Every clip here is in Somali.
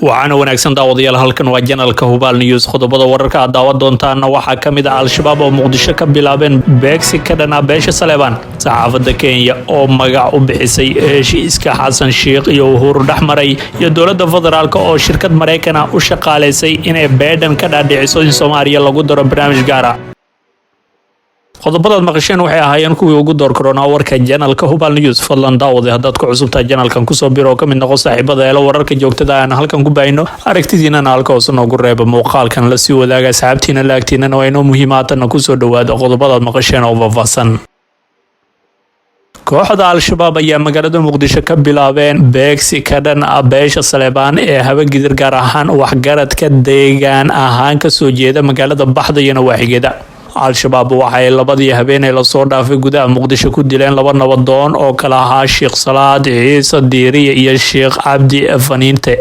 waxaana wanaagsan daawadayaal halkan waa janalka Hubaal News qodobada wararka aad daawan doontaan waxaa kamid ah Al-Shabaab oo Muqdisho ka bilaabeen beegsi ka dhana beesha Saleebaan saxaafadda Kenya oo magac u bixisay heshiiska Xasan Sheikh iyo Uhuru Dhaxmaray iyo dowladda federaalka oo shirkad Mareykan ah u shaqaaleysay inay Biden ka dhaadhiciso in Soomaaliya lagu daro barnaamij gaar ah qodobada maqasheen waxay ahaayeen kuwii ugu door corona warka janalka Hubaal News fadlan daawada haddaad ku cusubtaa janalkan ku soo biro kamid noqo saaxiibada ee wararka joogtada ah halkan ku baayno aragtidiina halka oo soo gureeba muuqaalkan la sii wadaaga asxaabtiina laagtiina waa inoo muhiimaadna ku soo dhawaada qodobada maqasheen oo faahfaahsan kooxda Al-Shabaab ayaa magaalada Muqdisho ka bilaabeen beegsi ka dhan ah beesha Saleebaan ee habagidir gaar ahaan waxgaradka deegaan ahaan ka soo jeeda magaalada Baxda iyo Nawaaxigeeda Al-Shabaab waxay labadii habeenay la soo dhaafay gudaha Muqdisho ku dileen laba nabadoon oo kala ahaa Sheekh Salaad Ciise Diiriye iyo Sheekh Cabdi Faniinte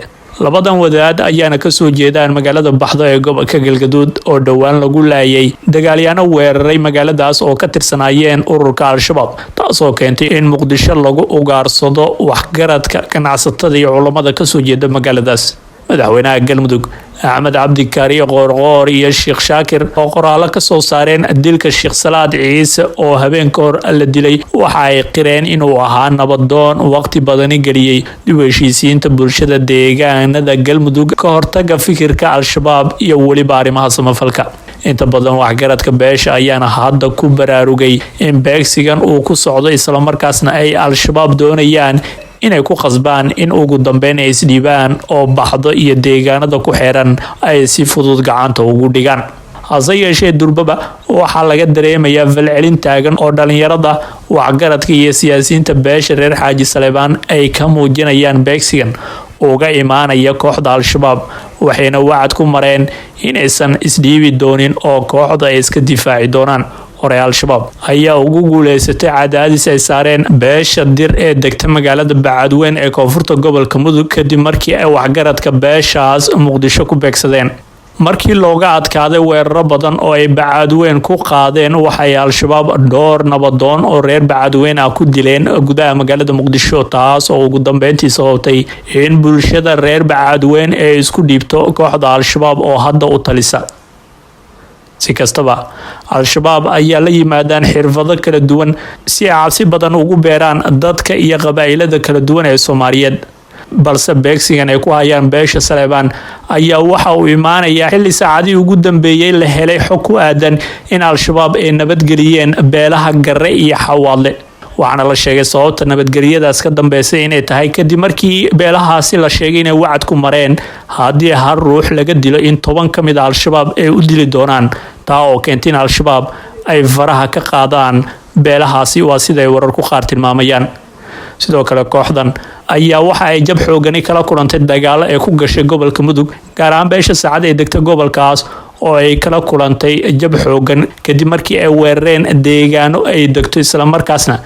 labadan wadaad ayaana ka soo jeedaan magaalada Baxda ee gobolka Galgaduud oo dhawaan lagu laayay dagaalyaano weeraray magaaladaas oo ka tirsanayeen ururka Al-Shabaab taasoo keentay in Muqdisho lagu ugaarsado waxgaradka ganacsatada iyo culimada ka soo jeeda magaaladaas madaxweynaha Galmudug Axmed Cabdi Kaariye Qoorqoor iyo Sheekh Shaakir oo qoraalo ka soo saareen dilka Sheekh Salaad Ciise oo habeenka hor la dilay waxa ay qireen inuu ahaa nabadoon waqti badan geliyay dib u heshiisiinta bulshada deegaanada Galmudug ka hortaga fikirka Al-Shabaab iyo waliba arrimaha samafalka inta badan waxgaradka beesha ayaana hadda ku baraarugay in beegsigan uu ku socdo isla markaasna ay Al-Shabaab doonayaan inay ku qasbaan in ugu dambeyn ay isdhiibaan oo Baxdo iyo deegaanada ku xeeran ay si fudud gacanta ugu dhigaan hase yeeshee durbaba waxaa laga dareemayaa falcelin taagan oo dhalinyarada waxgaradka iyo siyaasiyiinta beesha reer Xaaji Saleebaan ay ka muujinayaan beegsigan uga imaanaya kooxda Al-Shabaab waxayna wacad ku mareen inaysan isdhiibi doonin oo kooxda ay iska difaaci doonaan hore Al-Shabaab ayaa ugu guuleysatay cadaadis ay saareen beesha dir ee degta magaalada Bacadweyn ee koonfurta gobolka Mudug kadib markii ay waxgaradka beeshaas Muqdisho ku beegsadeen markii looga adkaaday weeraro badan oo ay Bacadweyn ku qaadeen waxay Al-Shabaab dhowr nabadoon oo reer Bacadweyn ah ku dileen gudaha magaalada Muqdisho taas oo ugu dambeyntii sababtay in bulshada reer Bacadweyn ay isku dhiibto kooxda Al-Shabaab oo hadda u talisa si kastaba Al-Shabaab ayaa la yimaadaan xirfado kala duwan si ay cabsi badan ugu beeraan dadka iyo qabaa'ilada kala duwan ee Soomaaliyeed balse beegsigan ay ku hayaan beesha Saleebaan ayaa waxa uu imaanayaa xilli saacadii ugu dambeeyay la helay xog ku aadan in Al-Shabaab ay nabadgeliyeen beelaha Garre iyo Xawaadle waxaana la sheegay sababta nabadgelyadaas ka dambeysay inay tahay kadib markii beelahaasi la sheegay inay wacad ku mareen haddii hal ruux laga dilo in 10 ka mid ah Al-Shabaab ay u dili doonaan taa oo keentay in Al-Shabaab ay faraha ka qaadaan beelahaasi waa sida ay wararku qaar tilmaamayaan sidoo kale kooxdan ayaa waxa ay jab xoogani kala kulantay dagaalo ay ku gashay gobolka Mudug gaar ahaan beesha Saacad ee degta gobolkaas oo ay kala kulantay jab xoogan kadib markii ay weerareen deegaano ay degto isla markaasna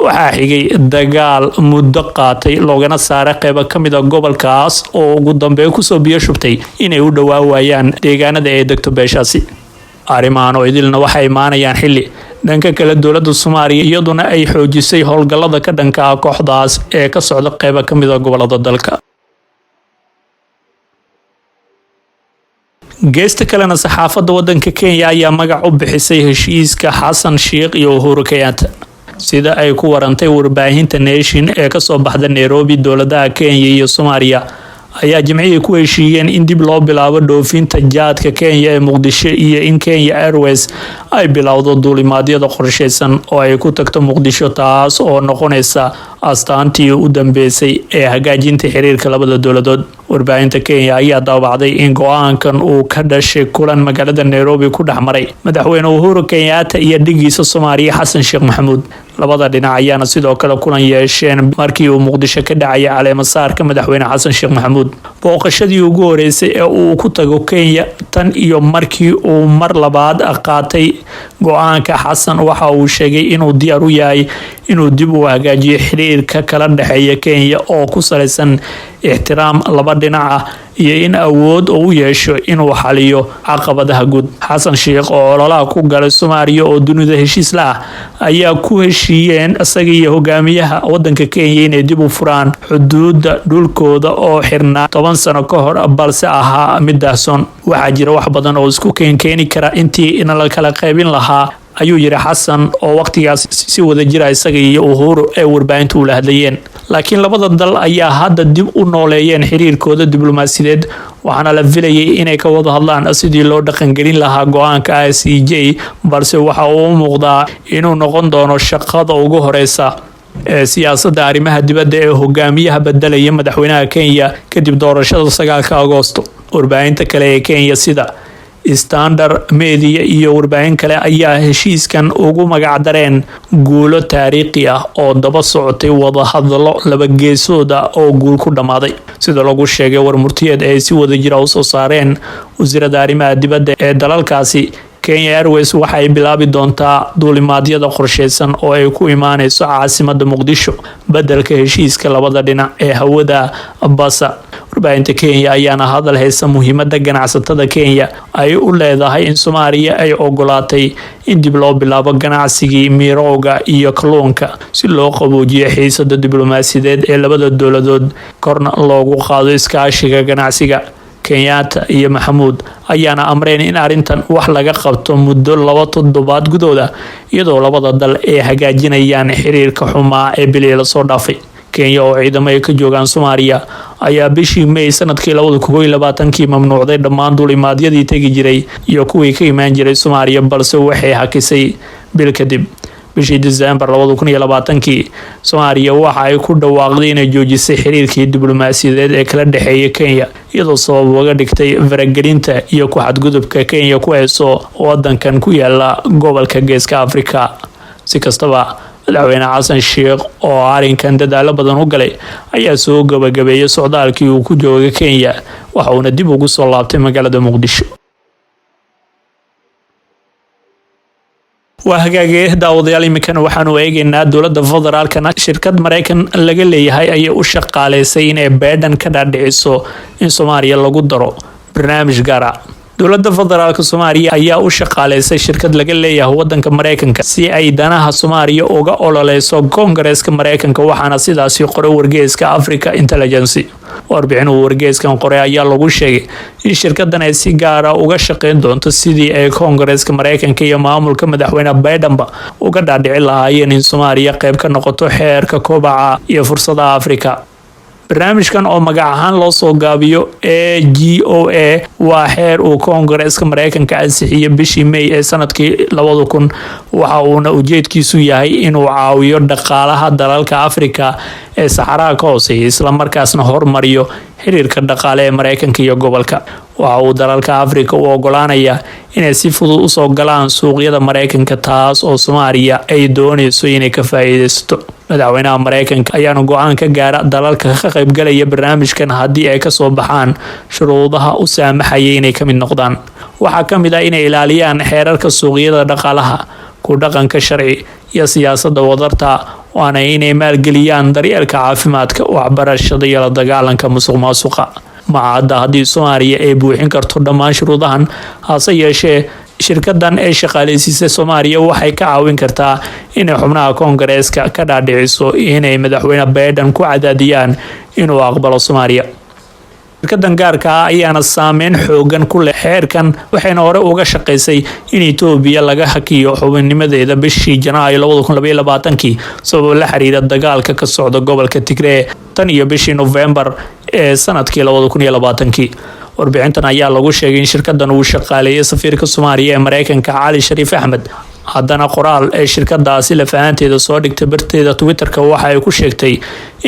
waxaa xigay dagaal muddo qaatay loogana saaray qayb ka mid ah gobolkaas oo ugu dambeyn ku soo biyo shubtay inay u dhawaawayaan deegaanada ay degto beeshaasi arrimahan oo idilna waxay imaanayaan xilli dhanka kale dowladda Soomaaliya iyaduna ay xoojisay howlgallada ka dhanka ah kooxdaas ee ka socda qayb ka mid ah gobolada dalka geesta kalena saxaafadda wadanka Kenya ayaa magac u bixisay heshiiska Xasan Sheikh iyo Uhuru Kenyatta sida ay ku warantay warbaahinta Nation ee ka soo baxda Nairobi dowladaha Kenya iyo Soomaaliya ayaa jimcihii ku heshiiyeen in dib loo bilaabo dhoofinta jaadka Kenya ee Muqdisho iyo in Kenya Airways ay bilowdo duulimaadyada qorsheysan oo ay ku tagto Muqdisho taas oo noqonaysa astaantii u dambeysay ee hagaajinta xiriirka labada dowladood warbaahinta Kenya ayaa daawacday in go'aankan uu ka dhashay kulan magaalada Nairobi ku dhaxmaray madaxweyne Uhuru Kenyatta iyo dhigiisa Soomaaliya Xasan Sheikh Maxamuud labada dhinac ayaana sidoo kale kulan yeesheen markii uu Muqdisho ka dhacay caleema saarka madaxweyne Xasan Sheikh Maxamuud booqashadii ugu horeysay ee uu ku tago Kenya tan iyo markii uu mar labaad qaatay go'aanka Xasan waxa uu sheegay inuu diyaar u yahay inuu dib u hagaajiyo xiriirka kala dhaxeeya Kenya oo ku saleysan ixtiraam laba dhinac ah iyo in awood uu yeesho inuu xaliyo caqabadaha guud. Xasan Sheikh oo ololaha ku galay Soomaaliya oo dunida heshiis la ayaa ku heshiiyeen isaga iyo hogaamiyaha wadanka Kenya inay dib u furaan xuduudda dhulkooda oo xirnaa 10 sano ka hor balse ahaa mid daahsoon. Waxaa jira wax badan oo isku keeni kara intii in la kala qaybin lahaa, ayuu yiri Xasan oo waqtigaas si wada jira isaga iyo Uhuru ee warbaahinta u la hadlayeen. Laakiin labada dal ayaa hadda dib u nooleeyeen xiriirkooda diblomaasiyadeed, waxaana la filayay inay ka wada hadlaan sidii loo dhaqan gelin lahaa go'aanka ICJ, balse waxa uu muuqdaa inuu noqon doono shaqada ugu horeysa ee siyaasadda arrimaha dibadda ee hogaamiyaha bedelaya madaxweynaha Kenya kadib doorashada 9 Agoosto. Warbaahinta kale ee Kenya sida Standard Media iyo warbaahin kale ayaa heshiiskan ugu magac dareen guulo taariikhi ah oo daba socotay wada hadallo laba geesood ah oo guul ku dhamaaday. Sida lagu sheegay warmurtiyeed ay si wada jira u soo saareen wasiirada arrimaha dibadda ee dalalkaasi, Kenya Airways waxay bilaabi doontaa duulimaadyada qorsheysan oo ay ku imaaneyso caasimadda Muqdisho bedelka heshiiska labada dhinac ee hawada Basa. Warbaahinta Kenya ayaana hadal haysa muhiimadda ganacsatada Kenya ay u leedahay in Soomaaliya ay ogolaatay in dib loo bilaabo ganacsigii mirooga iyo kalluunka si loo qaboojiyo xiisadda diblomaasiyadeed ee labada dowladood korna loogu qaado iskaashiga ganacsiga. Kenyatta iyo Maxamuud ayaana amreen in arrintan wax laga qabto muddo 2 toddobaad gudahooda, iyadoo labada dal ay hagaajinayaan xiriirka xumaa ee bilii la soo dhaafay. Kenya oo ciidamo ay ka joogaan Soomaaliya ayaa bishii May sanadkii 2022 mamnuucday dhammaan duulimaadyadii tagi jiray iyo kuwii ka imaan jiray Soomaaliya, balse waxay hakisay bil kadib. Bishii December 2022 Soomaaliya waxa ay ku dhawaaqday inay joojisay xiriirkii diblomaasiyadeed ee kala dhaxeeyay Kenya, iyadoo sabab uga dhigtay faragelinta iyo ku xadgudubka Kenya ku hayso wadankan ku yaala gobolka Geeska Afrika. Si kastaba, madaxweyne Xasan Sheikh oo arrinkan dadaalo badan u galay ayaa soo gabagabeeyay socdaalkii uu ku joogay Kenya, waxa uuna dib ugu soo laabtay magaalada Muqdisho. waa hagaagay daawadayaal iminkana waxaanu eegaynaa dowladda federaalkana shirkad Mareykan laga leeyahay ayay u shaqaaleysay inay Biden ka dhaadhiciso in Soomaaliya lagu daro barnaamij gaar ah. dowladda federaalka Soomaaliya ayaa u shaqaaleysay shirkad laga leeyahay wadanka Mareykanka si ay danaha Soomaaliya uga ololeyso Koongareeska Mareykanka, waxaana sidaasi qoray wargeyska Africa Intelligence. warbixin uu wargeyskan qoray ayaa lagu sheegay in shirkadan ay si gaar ah uga shaqeyn doonto sidii ay Koongareeska Mareykanka iyo maamulka madaxweyne Bidenba uga dhaadhici lahaayeen in Soomaaliya qayb ka noqoto xeerka kobaca iyo fursadaha Afrika. barnaamijkan oo magac ahaan loo soo gaabiyo AGOA waa xeer uu Koongareeska Mareykanka ansixiyay bishii May ee sanadkii 2000, waxa uuna ujeedkiisu yahay inuu caawiyo dhaqaalaha dalalka Afrika ee Saxaraha ka hooseeya isla markaasna horumariyo xiriirka dhaqaale ee Mareykanka iyo gobolka. waxa uu dalalka Afrika u ogolaanaya inay si fudud u soo galaan suuqyada Mareykanka, taas oo Soomaaliya ay doonayso inay ka faa'iideysto. madaxweynaha Mareykanka ayaana go'aan ka gaara dalalka ka qayb galaya barnaamijkan haddii ay ka soo baxaan shuruudaha u saamaxaya inay ka mid noqdaan. waxaa ka mid ah inay ilaaliyaan xeerarka suuqyada dhaqaalaha, ku dhaqanka sharci iyo siyaasadda wadarta, waana inay maalgeliyaan daryeelka caafimaadka, waxbarashada iyo la dagaalanka musuqmaasuqa. macadda haddii Soomaaliya ay buuxin karto dhammaan shuruudahan, hase yeeshee shirkadan ay shaqaaleysiisay Soomaaliya waxay ka caawin kartaa inay xubnaha Koongareeska ka dhaadhiciso inay madaxweyne Biden ku cadaadiyaan inuu aqbalo Soomaaliya. shirkadan gaarka ah ayaana saameyn xoogan ku leh xeerkan, waxayna hore uga shaqeysay in Itoobiya laga hakiyo xubinnimadeeda bishii Janaayo 2022 sabab la xiriira dagaalka ka socda gobolka Tigray tan iyo bishii November ee sanadkii 2020. warbixintan ayaa lagu sheegay in shirkadan uu shaqaaleeyay safiirka Soomaaliya ee Mareykanka Cali Shariif Axmed. haddana qoraal ee shirkadaasi la fahanteeda soo dhigtay barteeda Twitterka waxa ay ku sheegtay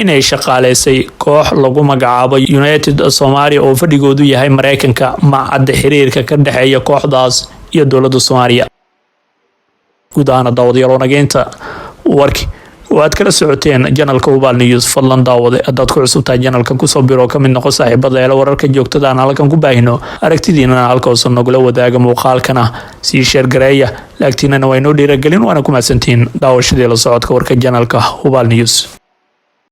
inay shaqaaleysay koox lagu magacaabo United Somalia oo fadhigoodu yahay Mareykanka, macadda xiriirka ka dhaxeeya kooxdaas iyo dowladda Soomaaliya. guud ahaan daawadayaal wanageynta warki waad kala socoteen janalka Hubaal News. fadlan daawade haddaad ku cusub tahay janalkan kusoo biro ka mid noqo saaxiibada ee wararka joogtada aan halkan ku baahino. aragtidiina halkaas nagula wadaaga muuqaalkana sii share gareeya, laagtiinana waa inoo dhiirigelin, waana ku mahadsantiin daawashadii la socodka warka janalka Hubaal News.